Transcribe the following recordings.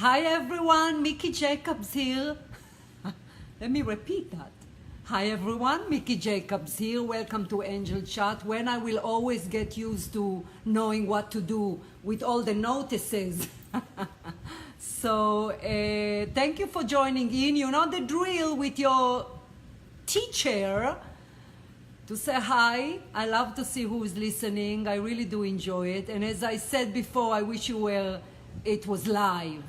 Hi everyone, Miki Jacobs here. Let me repeat that. Hi everyone, Miki Jacobs here. Welcome to Angel Chat, when I will always get used to knowing what to do with all the notices. So thank you for joining in. You know the drill with your teacher to say hi. I love to see who is listening. I really do enjoy it. And as I said before, I wish it was live.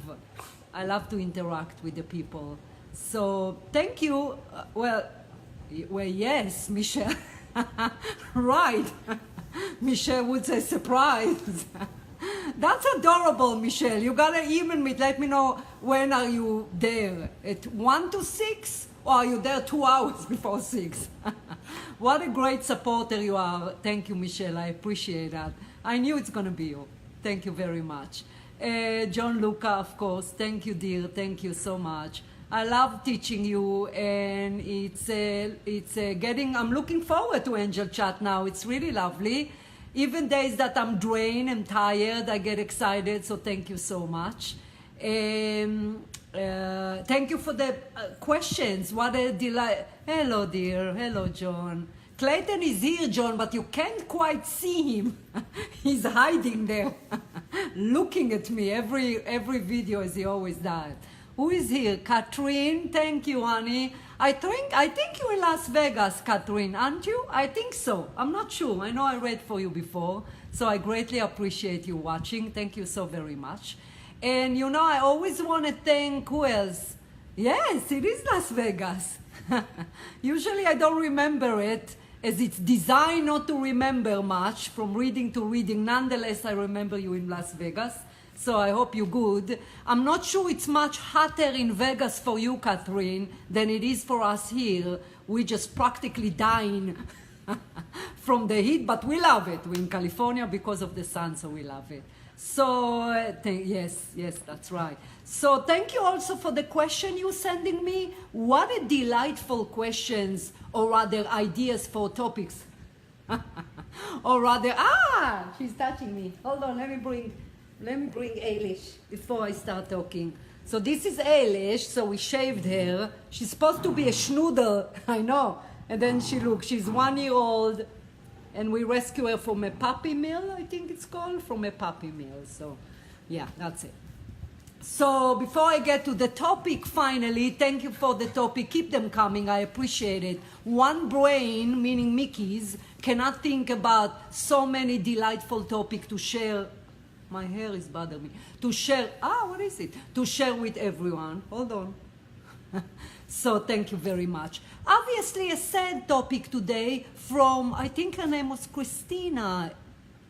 I love to interact with the people. So thank you. Well, yes, Michelle. Right. Michelle would say surprise. That's adorable, Michelle. You gotta email me. Let me know when are you there. At 1 to 6? Or are you there 2 hours before 6? What a great supporter you are. Thank you, Michelle. I appreciate that. I knew it's gonna be you. Thank you very much. John Luca, of course. Thank you, dear. Thank you so much. I love teaching you, and I'm looking forward to Angel Chat now. It's really lovely. Even days that I'm drained and tired, I get excited, so thank you so much. Thank you for the questions. What a delight. Hello, dear. Hello, John. Clayton is here, John, but you can't quite see him. He's hiding there, looking at me every video, as he always does. Who is here? Catherine, thank you, honey. I think you're in Las Vegas, Catherine, aren't you? I think so. I'm not sure. I know I read for you before, so I greatly appreciate you watching. Thank you so very much. And you know, I always want to thank who else? Yes, it is Las Vegas. Usually I don't remember it, as it's designed not to remember much from reading to reading. Nonetheless, I remember you in Las Vegas. So I hope you're good. I'm not sure it's much hotter in Vegas for you, Catherine, than it is for us here. We're just practically dying from the heat, but we love it. We're in California because of the sun, so we love it. So yes, that's right. So thank you also for the question you're sending me. What a delightful questions, or rather ideas for topics. Or rather, she's touching me. Hold on, let me bring Eilish before I start talking. So this is Eilish, so we shaved her. She's supposed to be a schnoodle, I know. And then she's 1 year old, and we rescue her from a puppy mill, I think it's called, from a puppy mill. So yeah, that's it. So before I get to the topic, finally, thank you for the topic. Keep them coming, I appreciate it. One brain, meaning Miki's, cannot think about so many delightful topics to share. My hair is bothering me. To share, what is it? To share with everyone. Hold on. So thank you very much. Obviously a sad topic today from, I think her name was Cristina.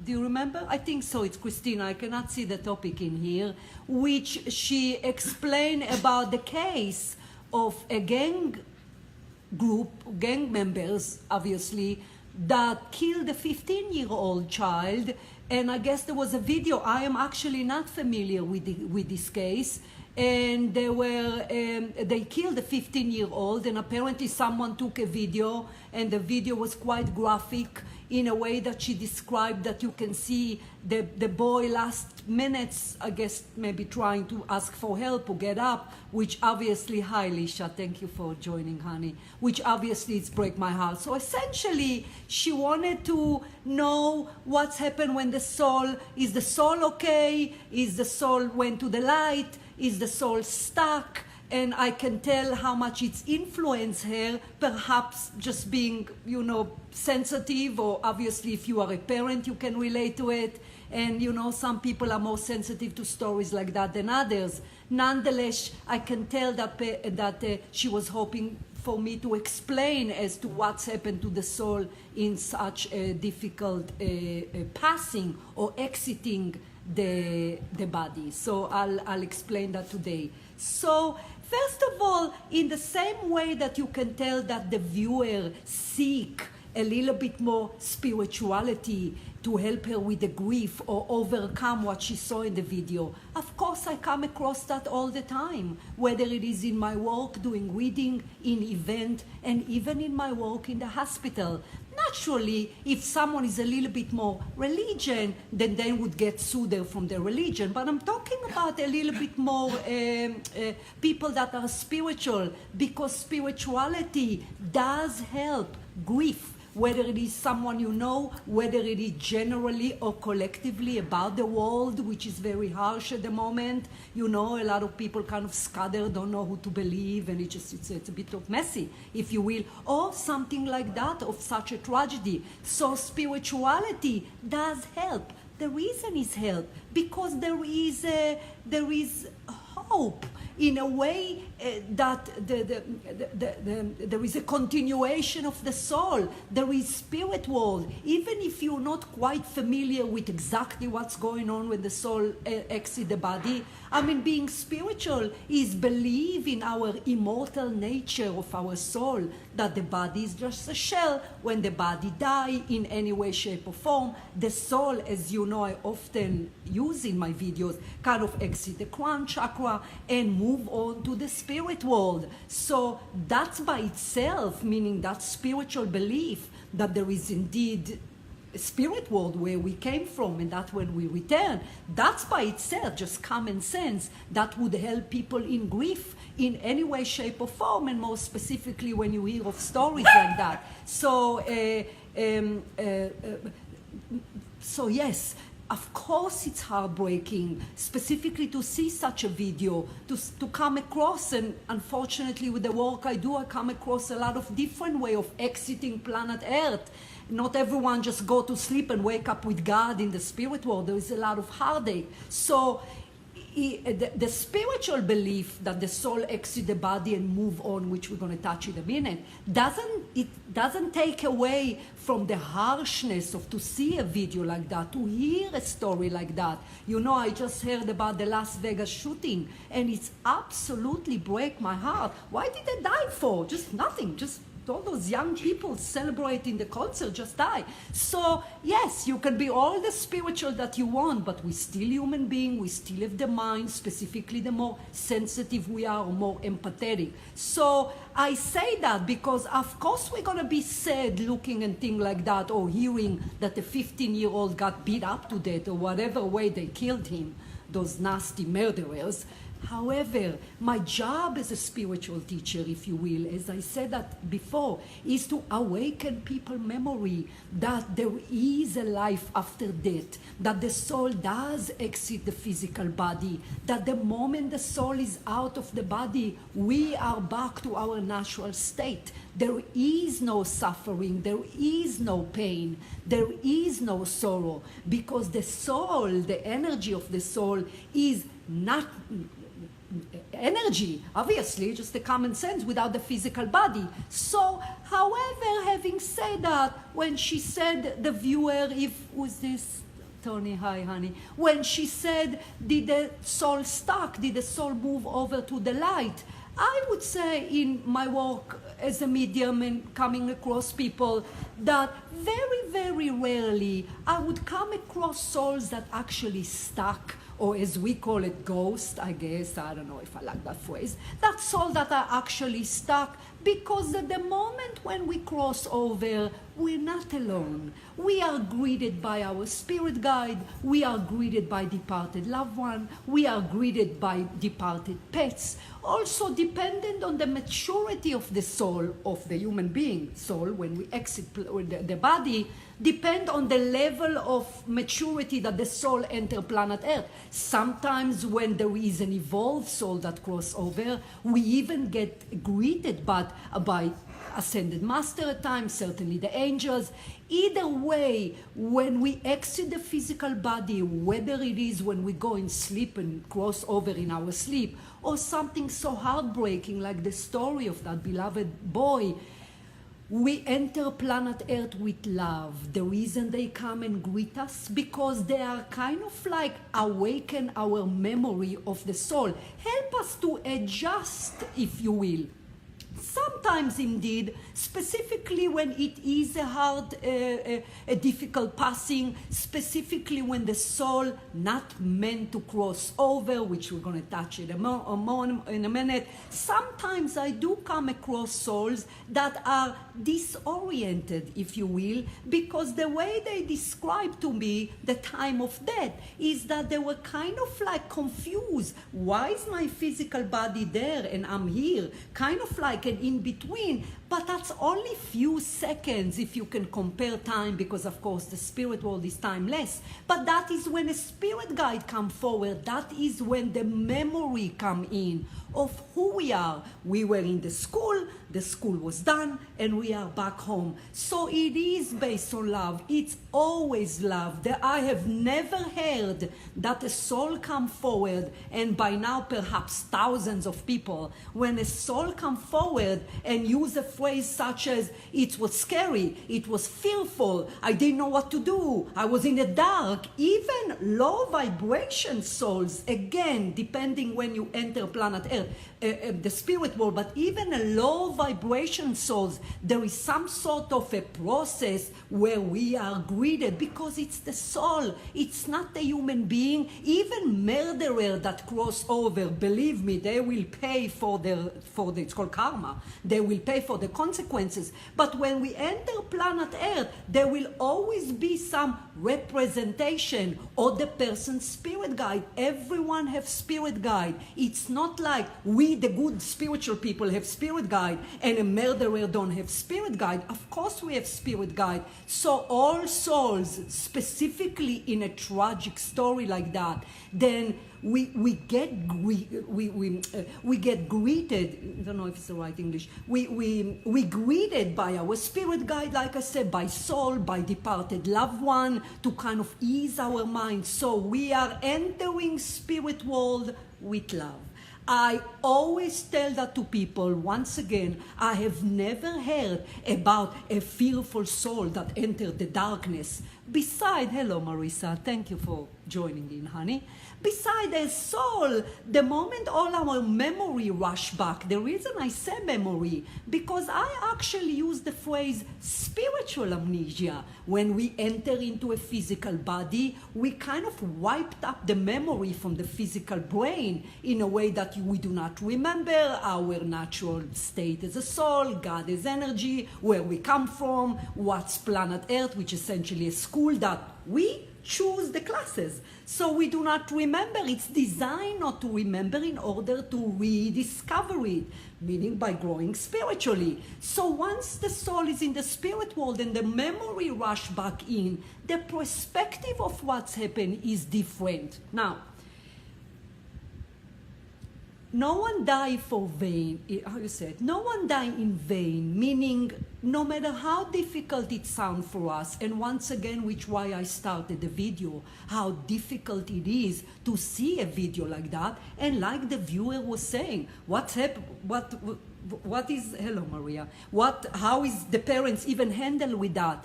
Do you remember? I think so, it's Cristina. I cannot see the topic in here. Which she explained about the case of a gang members, obviously, that killed a 15-year-old child. And I guess there was a video. I am actually not familiar with this case. And they killed a 15-year-old, and apparently someone took a video, and the video was quite graphic in a way that she described, that you can see the boy last minutes, I guess, maybe trying to ask for help or get up, which obviously, hi Lisha, thank you for joining, honey, which obviously it's break my heart. So essentially, she wanted to know what's happened when is the soul okay? Is the soul went to the light? Is the soul stuck? And I can tell how much it's influenced her, perhaps just being, sensitive, or obviously if you are a parent, you can relate to it. And, some people are more sensitive to stories like that than others. Nonetheless, I can tell that she was hoping for me to explain as to what's happened to the soul in such a difficult passing or exiting the body. So I'll explain that today. So first of all, in the same way that you can tell that the viewer seek a little bit more spirituality to help her with the grief or overcome what she saw in the video. Of course, I come across that all the time, whether it is in my work doing reading, in event, and even in my work in the hospital. Not naturally, if someone is a little bit more religion, then they would get soothed from their religion. But I'm talking about a little bit more people that are spiritual, because spirituality does help grief, whether it is someone you know, whether it is generally or collectively about the world, which is very harsh at the moment. You know, a lot of people kind of scattered, don't know who to believe, and it's a bit of messy, if you will, or something like that, of such a tragedy. So spirituality does help. The reason is help because there is hope in a way that there is a continuation of the soul. There is spirit world. Even if you're not quite familiar with exactly what's going on when the soul exits the body, I mean, being spiritual is believe in our immortal nature of our soul, that the body is just a shell. When the body dies in any way, shape, or form, the soul, as you know, I often use in my videos, kind of exit the crown chakra and move on to the spirit world. So that's by itself, meaning that spiritual belief that there is indeed a spirit world where we came from, and that when we return, that's by itself just common sense that would help people in grief in any way, shape, or form, and more specifically when you hear of stories like that. So yes, of course it's heartbreaking, specifically to see such a video, to come across, and unfortunately with the work I do, I come across a lot of different way of exiting planet Earth. Not everyone just go to sleep and wake up with God in the spirit world. There is a lot of heartache. So the spiritual belief that the soul exits the body and move on, which we're going to touch in a minute, doesn't take away from the harshness of to see a video like that, to hear a story like that. You know, I just heard about the Las Vegas shooting, and it's absolutely break my heart. Why did they die for? Just nothing, just all those young people celebrating the concert just die. So yes, you can be all the spiritual that you want, but we're still human beings. We still have the mind, specifically the more sensitive we are, or more empathetic. So I say that because of course we're going to be sad looking and things like that, or hearing that the 15-year-old got beat up to death, or whatever way they killed him, those nasty murderers. However, my job as a spiritual teacher, if you will, as I said that before, is to awaken people's memory that there is a life after death, that the soul does exit the physical body, that the moment the soul is out of the body, we are back to our natural state. There is no suffering, there is no pain, there is no sorrow, because the soul, the energy of the soul is not energy, obviously, just the common sense without the physical body. So, however, having said that, when she said, the viewer, was this Tony, hi honey, when she said, did the soul stuck, did the soul move over to the light, I would say in my work as a medium and coming across people, that very, very rarely I would come across souls that actually stuck, or as we call it, ghost, I guess, I don't know if I like that phrase, that soul that are actually stuck, because at the moment when we cross over, we're not alone. We are greeted by our spirit guide, we are greeted by departed loved one, we are greeted by departed pets, also dependent on the maturity of the soul, of the human being soul, when we exit the body, depend on the level of maturity that the soul enter planet Earth. Sometimes when there is an evolved soul that cross over, we even get greeted by ascended master at times, certainly the angels. Either way, when we exit the physical body, whether it is when we go in sleep and cross over in our sleep, or something so heartbreaking like the story of that beloved boy, we enter planet Earth with love. The reason they come and greet us, because they are kind of like awaken our memory of the soul, help us to adjust, if you will, Sometimes indeed, specifically when it is a hard, a difficult passing, specifically when the soul not meant to cross over, which we're going to touch in a minute. Sometimes I do come across souls that are disoriented, if you will, because the way they describe to me the time of death is that they were kind of like confused. Why is my physical body there and I'm here? Kind of like an in-between, but that's only few seconds if you can compare time, because of course the spirit world is timeless. But that is when a spirit guide come forward. That is when the memory come in of who we are. We were in the school was done, and we are back home. So it is based on love. It's always love. I have never heard that a soul come forward, and by now perhaps thousands of people, when a soul come forward and use a phrase such as, it was scary, it was fearful, I didn't know what to do, I was in the dark. Even low vibration souls, again, depending when you enter planet Earth, the spirit world, but even a low vibration souls, there is some sort of a process where we are greeted, because it's the soul, it's not the human being. Even murderer that cross over, believe me, they will pay for the it's called karma, they will pay for the consequences. But when we enter planet Earth, there will always be some representation or the person's spirit guide. Everyone have spirit guide. It's not like we, the good spiritual people, have spirit guide and a murderer don't have spirit guide. Of course we have spirit guide. So all souls, specifically in a tragic story like that, then we get greeted. I don't know if it's the right English. We greeted by our spirit guide, like I said, by soul, by departed loved one, to kind of ease our mind. So we are entering spirit world with love. I always tell that to people. Once again, I have never heard about a fearful soul that entered the darkness. Beside, hello Marisa, thank you for joining in, honey. Beside a soul, the moment all our memory rush back, the reason I say memory, because I actually use the phrase spiritual amnesia. When we enter into a physical body, we kind of wiped up the memory from the physical brain in a way that we do not remember our natural state as a soul, God as energy, where we come from, what's planet Earth, which is essentially a school that we choose the classes. So we do not remember. It's designed not to remember in order to rediscover it, meaning by growing spiritually. So once the soul is in the spirit world and the memory rush back in, the perspective of what's happened is different. Now, no one die for vain, how you say it? No one die in vain, meaning no matter how difficult it sounds for us, and once again, which why I started the video, how difficult it is to see a video like that, and like the viewer was saying, what's happened, what is, hello Maria, how is the parents even handle with that?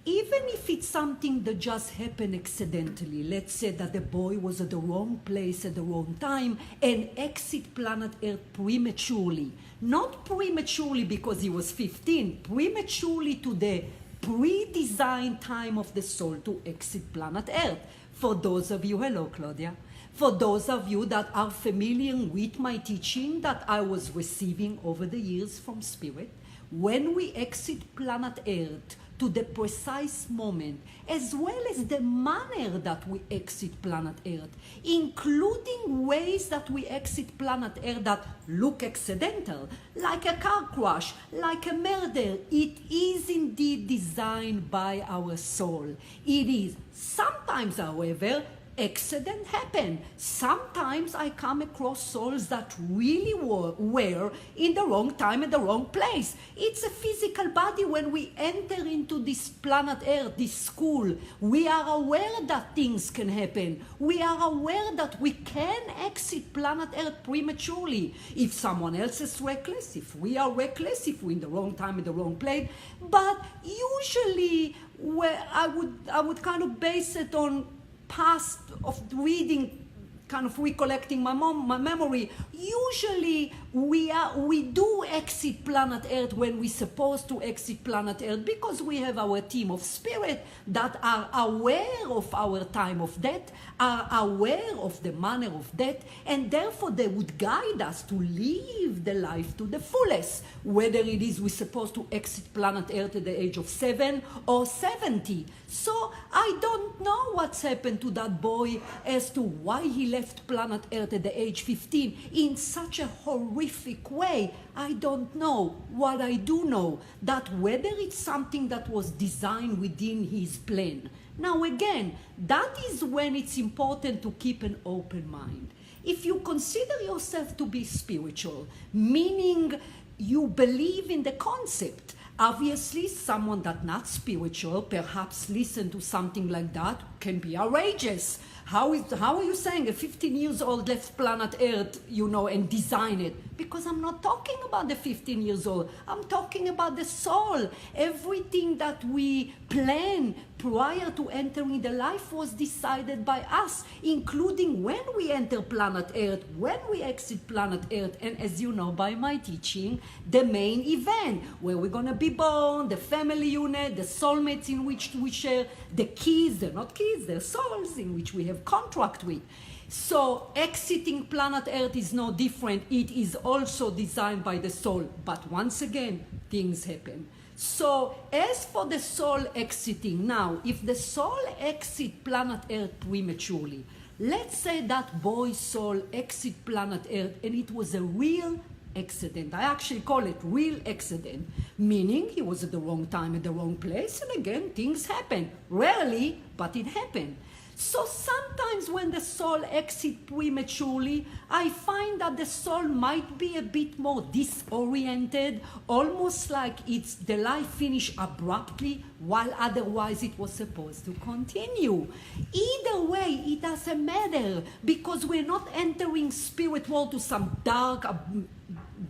Even if it's something that just happened accidentally, let's say that the boy was at the wrong place at the wrong time and exit planet Earth prematurely. Not prematurely because he was 15, prematurely to the pre-designed time of the soul to exit planet Earth. For those of you, hello Claudia, for those of you that are familiar with my teaching that I was receiving over the years from Spirit, when we exit planet Earth, to the precise moment, as well as the manner that we exit planet Earth, including ways that we exit planet Earth that look accidental, like a car crash, like a murder. It is indeed designed by our soul. It is. Sometimes, however, accident happen. Sometimes I come across souls that really were in the wrong time and the wrong place. It's a physical body. When we enter into this planet Earth, this school, we are aware that things can happen. We are aware that we can exit planet Earth prematurely. If someone else is reckless, if we are reckless, if we're in the wrong time and the wrong place. But usually, where I would kind of base it on past of reading kind of recollecting my memory. Usually we do exit planet Earth when we're supposed to exit planet Earth, because we have our team of spirit that are aware of our time of death, are aware of the manner of death, and therefore they would guide us to live the life to the fullest, whether it is we're supposed to exit planet Earth at the age of 7 or 70. So I don't know what's happened to that boy as to why he left planet Earth at the age 15 in such a horrific way. I don't know. What I do know, that whether it's something that was designed within his plan. Now again, that is when it's important to keep an open mind. If you consider yourself to be spiritual, meaning you believe in the concept, obviously someone that's not spiritual, perhaps listen to something like that, can be outrageous. How are you saying a 15 years old left planet Earth, and design it? Because I'm not talking about the 15 years old. I'm talking about the soul. Everything that we plan prior to entering the life was decided by us, including when we enter planet Earth, when we exit planet Earth, and as you know by my teaching, the main event, where we're going to be born, the family unit, the soulmates in which we share, the keys, they're not keys, they're souls in which we have contract with. So exiting planet Earth is no different. It is also designed by the soul. But once again, things happen. So as for the soul exiting, now, if the soul exit planet Earth prematurely, let's say that boy's soul exit planet Earth and it was a real accident. I actually call it real accident, meaning he was at the wrong time at the wrong place, and again, things happen. Rarely, but it happened. So sometimes when the soul exits prematurely, I find that the soul might be a bit more disoriented, almost like it's the life finished abruptly, while otherwise it was supposed to continue. Either way, it doesn't matter, because we're not entering spirit world to some dark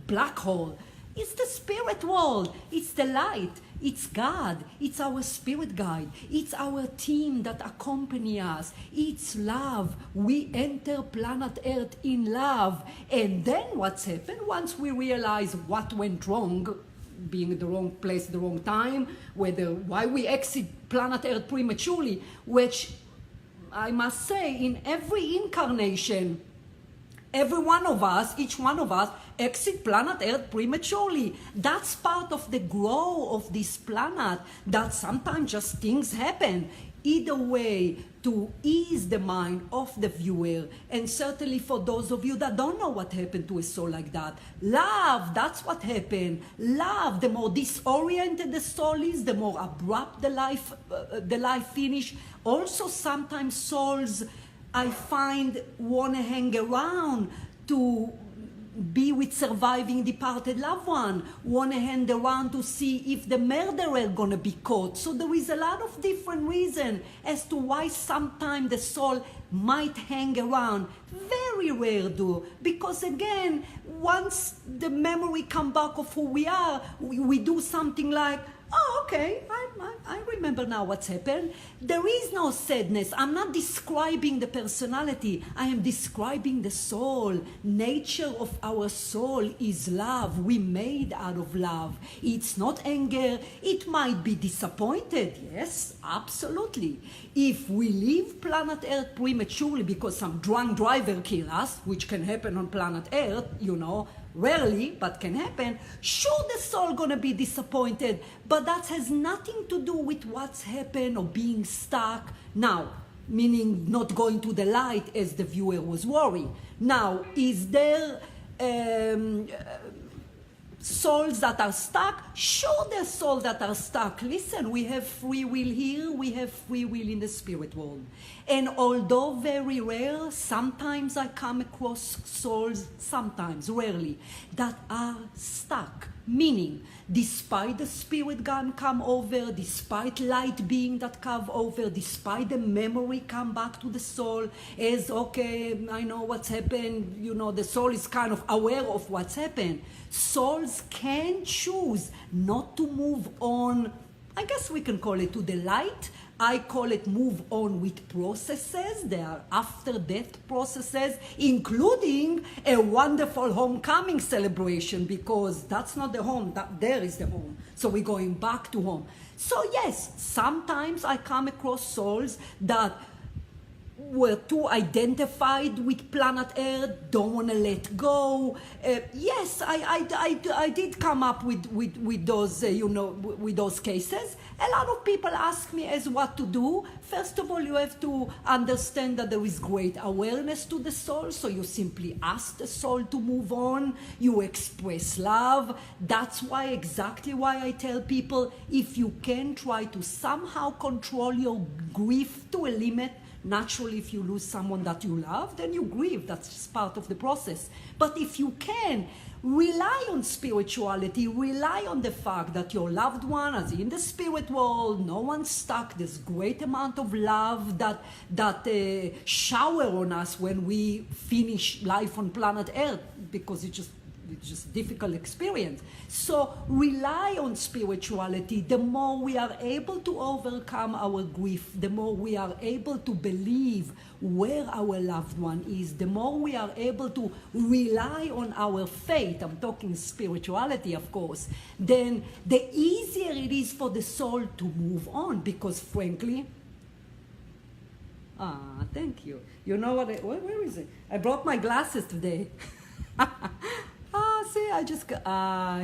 black hole. It's the spirit world. It's the light. It's God. It's our spirit guide. It's our team that accompany us. It's love. We enter planet Earth in love. And then what's happened? Once we realize what went wrong, being at the wrong place at the wrong time, why we exit planet Earth prematurely, which I must say, in every incarnation, every one of us, each one of us, exit planet Earth prematurely. That's part of the growth of this planet, that sometimes just things happen. Either way, to ease the mind of the viewer, and certainly for those of you that don't know what happened to a soul like that, love, that's what happened. Love, the more disoriented the soul is, the more abrupt the life finish. Also, sometimes souls, I find, want to hang around to be with surviving departed loved one, want to hang around to see if the murderer gonna be caught. So there is a lot of different reasons as to why sometimes the soul might hang around. Very rare though, because again, once the memory come back of who we are, we do something like, oh, okay, I remember now what's happened. There is no sadness. I'm not describing the personality. I am describing the soul. Nature of our soul is love. We made out of love. It's not anger. It might be disappointed. Yes, absolutely. If we leave planet Earth prematurely because some drunk driver kill us, which can happen on planet Earth, rarely, but can happen, sure, the soul gonna be disappointed, but that has nothing to do with what's happened or being stuck now, meaning not going to the light as the viewer was worried. Now, is there souls that are stuck? Sure, there are souls that are stuck. Listen, we have free will here, we have free will in the spirit world. And although very rare, sometimes I come across souls, sometimes, rarely, that are stuck. Meaning, despite the spirit gun come over, despite light being that come over, despite the memory come back to the soul as, okay, I know what's happened, the soul is kind of aware of what's happened. Souls can choose not to move on, I guess we can call it, to the light, I call it move on with processes. They are after death processes, including a wonderful homecoming celebration, because that's not the home, there is the home. So we're going back to home. So yes, sometimes I come across souls that were too identified with planet Earth, don't want to let go. Yes, I did come up with those, with those cases. A lot of people ask me as what to do. First of all, you have to understand that there is great awareness to the soul, so you simply ask the soul to move on. You express love. That's exactly why I tell people, if you can try to somehow control your grief to a limit. Naturally, if you lose someone that you love, then you grieve. That's just part of the process. But if you can, rely on spirituality, rely on the fact that your loved one is in the spirit world, no one's stuck. There's great amount of love that shower on us when we finish life on planet Earth, because it's just difficult experience. So rely on spirituality. The more we are able to overcome our grief, the more we are able to believe where our loved one is, the more we are able to rely on our faith, I'm talking spirituality, of course, then the easier it is for the soul to move on, because frankly, thank you. You know what, where is it? I brought my glasses today. See, I just,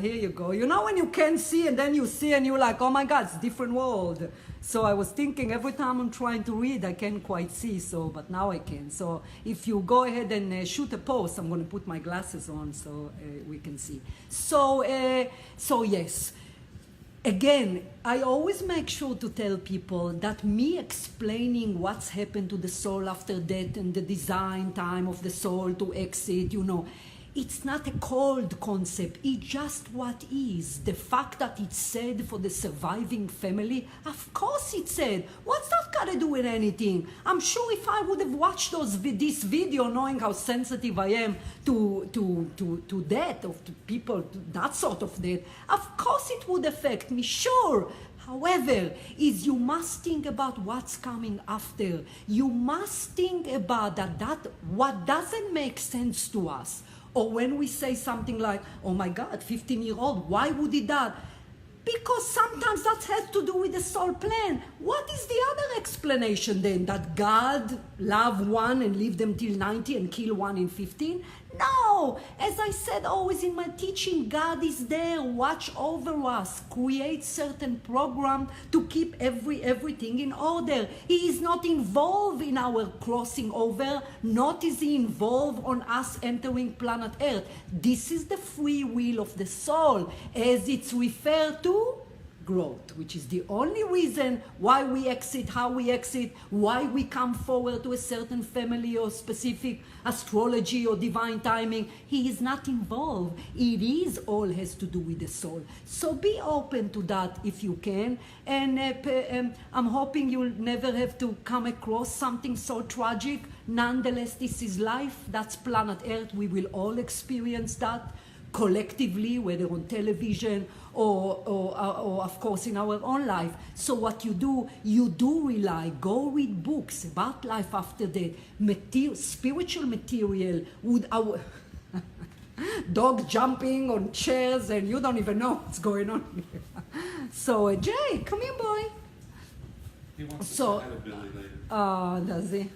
here you go. You know when you can't see and then you see and you're like, oh my God, it's a different world. So I was thinking every time I'm trying to read, I can't quite see, but now I can. So if you go ahead and shoot a post, I'm going to put my glasses on so we can see. So yes. Again, I always make sure to tell people that me explaining what's happened to the soul after death and the design time of the soul to exit, it's not a cold concept. It's just what is. The fact that it's said for the surviving family, of course it's said. What's that got to do with anything? I'm sure if I would have watched this video, knowing how sensitive I am to death, of to people, that sort of death, of course it would affect me, sure. However, you must think about what's coming after. You must think about that what doesn't make sense to us. Or when we say something like, oh my God, 15-year-old, why would he die? Because sometimes that has to do with the soul plan. What is the other explanation then? That God loved one and lived them till 90 and killed one in 15? No! As I said always in my teaching, God is there, watch over us, create certain program to keep everything in order. He is not involved in our crossing over, not is he involved on us entering planet Earth. This is the free will of the soul, as it's referred to growth, which is the only reason why we exit, how we exit, why we come forward to a certain family or specific astrology or divine timing. He is not involved. It is all has to do with the soul. So be open to that if you can. And I'm hoping you'll never have to come across something so tragic. Nonetheless, this is life. That's planet Earth. We will all experience that collectively, whether on television or of course in our own life. So what you do rely, go read books about life after death, spiritual material with our dog jumping on chairs and you don't even know what's going on here. So Jay, come here, boy. He wants So, to say Billy later. Does he?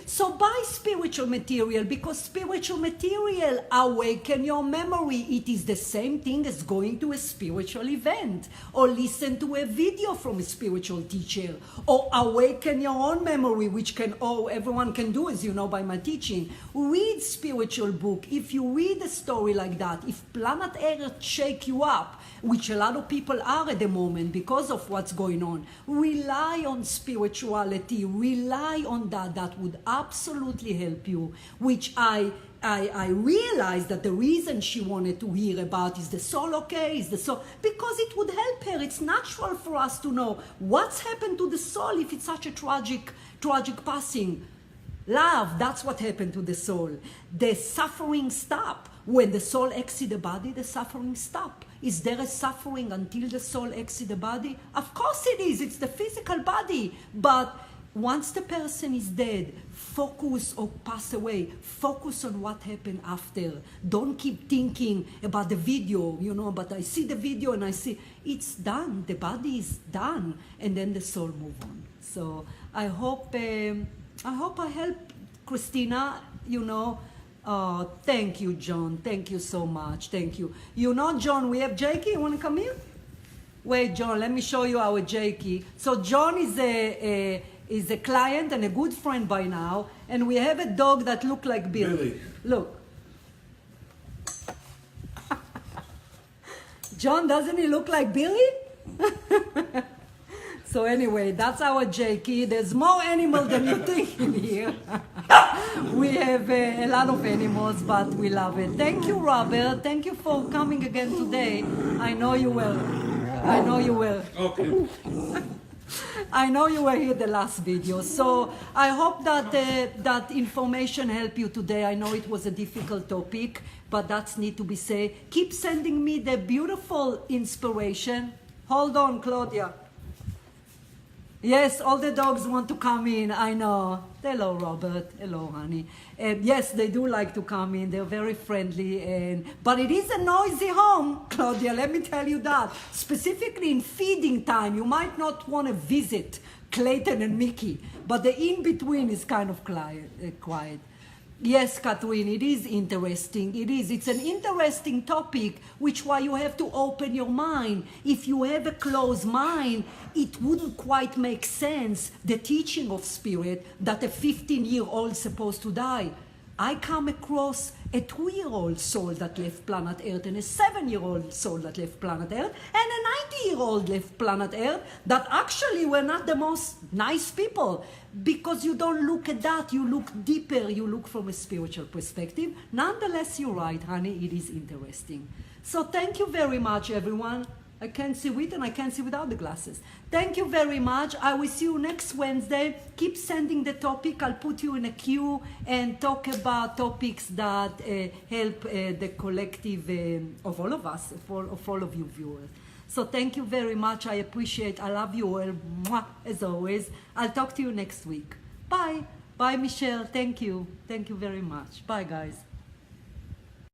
So buy spiritual material, because spiritual material awaken your memory. It is the same thing as going to a spiritual event or listen to a video from a spiritual teacher or awaken your own memory, which everyone can do, as you know by my teaching. Read spiritual book. If you read a story like that, if planet Earth shake you up, which a lot of people are at the moment because of what's going on, rely on spirituality, rely on that. That would absolutely help you, which I realized that the reason she wanted to hear about is the soul okay, is the soul, because it would help her. It's natural for us to know what's happened to the soul if it's such a tragic passing. Love, that's what happened to the soul. The suffering stop When the soul exits the body, the suffering stops. Is there a suffering until the soul exits the body? Of course it is. It's the physical body. But once the person is dead, focus or pass away. Focus on what happened after. Don't keep thinking about the video, but I see the video and I see it's done. The body is done. And then the soul move on. So I hope I help Cristina, thank you, John. Thank you so much. Thank you. John, we have Jakey. You want to come here? Wait, John, let me show you our Jakey. So John is a client and a good friend by now. And we have a dog that looks like Billy. Look. John, doesn't he look like Billy? So anyway, that's our Jakey. There's more animals than you think in here. We have a lot of animals, but we love it. Thank you, Robert. Thank you for coming again today. I know you will. Okay. I know you were here the last video. So I hope that that information helped you today. I know it was a difficult topic, but that's need to be said. Keep sending me the beautiful inspiration. Hold on, Claudia. Yes, all the dogs want to come in, I know. Hello, Robert. Hello, honey. Yes, they do like to come in. They're very friendly. But it is a noisy home, Claudia, let me tell you that. Specifically in feeding time, you might not want to visit Clayton and Miki, but the in-between is kind of quiet. Yes, Catherine, it is interesting. It is. It's an interesting topic, which why you have to open your mind. If you have a closed mind, it wouldn't quite make sense, the teaching of spirit, that a 15-year-old is supposed to die. I come across a 2-year-old soul that left planet Earth and a 7-year-old soul that left planet Earth and a 90-year-old left planet Earth that actually were not the most nice people, because you don't look at that, you look deeper, you look from a spiritual perspective. Nonetheless, you're right, honey, it is interesting. So thank you very much, everyone. I can't see with and I can't see without the glasses. Thank you very much. I will see you next Wednesday. Keep sending the topic. I'll put you in a queue and talk about topics that help the collective of all of us, of all of you viewers. So thank you very much. I appreciate. I love you all. Mwah, as always. I'll talk to you next week. Bye. Bye, Michelle. Thank you. Thank you very much. Bye, guys.